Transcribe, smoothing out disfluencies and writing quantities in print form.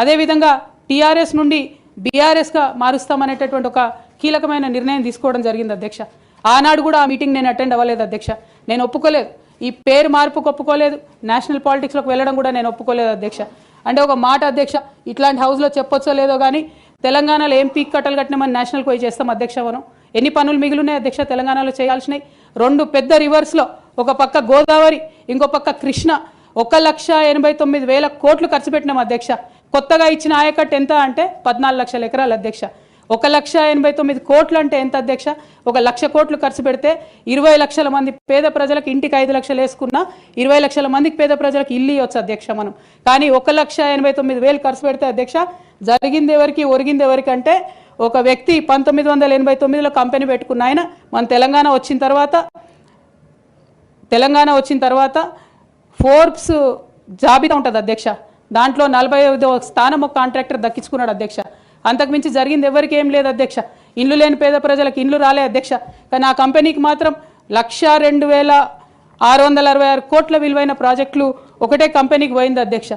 అదేవిధంగా టీఆర్ఎస్ నుండి బీఆర్ఎస్గా మారుస్తామనేటటువంటి ఒక కీలకమైన నిర్ణయం తీసుకోవడం జరిగింది అధ్యక్ష. ఆనాడు కూడా ఆ మీటింగ్ నేను అటెండ్ అవ్వలేదు అధ్యక్ష. నేను ఒప్పుకోలేదు, ఈ పేరు మార్పుకు ఒప్పుకోలేదు, నేషనల్ పాలిటిక్స్లోకి వెళ్ళడం కూడా నేను ఒప్పుకోలేదు అధ్యక్ష. అంటే ఒక మాట అధ్యక్ష, ఇట్లాంటి హౌస్లో చెప్పొచ్చో లేదో కానీ తెలంగాణలో ఏం పీక్ కట్టలు కట్టినామని నేషనల్కి పోయి చేస్తాం అధ్యక్ష. మనం ఎన్ని పనులు మిగిలినాయి అధ్యక్ష తెలంగాణలో చేయాల్సినవి? 2 పెద్ద రివర్స్లో, ఒక పక్క గోదావరి, ఇంకో పక్క కృష్ణ, 1,89,000 కోట్లు ఖర్చు పెట్టినాం అధ్యక్ష. కొత్తగా ఇచ్చిన ఆయకట్టు ఎంత అంటే 14 లక్షల ఎకరాలు అధ్యక్ష. 1,89,000 కోట్లు అంటే ఎంత అధ్యక్ష? 1,00,000 కోట్లు ఖర్చు పెడితే 20 లక్షల మంది పేద ప్రజలకు ఇంటికి 5 లక్షలు వేసుకున్నా 20 లక్షల మందికి పేద ప్రజలకు ఇల్లు ఇవ్వచ్చు అధ్యక్ష మనం. కానీ 1,89,000 ఖర్చు పెడితే అధ్యక్ష జరిగింది ఎవరికి, ఒరిగింది ఎవరికి అంటే ఒక వ్యక్తి 1989లో కంపెనీ పెట్టుకున్న ఆయన మన తెలంగాణ వచ్చిన తర్వాత ఫోర్బ్స్ జాబితా ఉంటుంది అధ్యక్ష, దాంట్లో 45వ స్థానం ఒక కాంట్రాక్టర్ దక్కించుకున్నాడు అధ్యక్ష. అంతకుమించి జరిగింది ఎవరికి ఏం లేదు అధ్యక్ష. ఇల్లు లేని పేద ప్రజలకు ఇల్లు రాలే అధ్యక్ష. కానీ ఆ కంపెనీకి మాత్రం 1,02,666 కోట్ల విలువైన ప్రాజెక్టులు ఒకటే కంపెనీకి పోయింది అధ్యక్ష.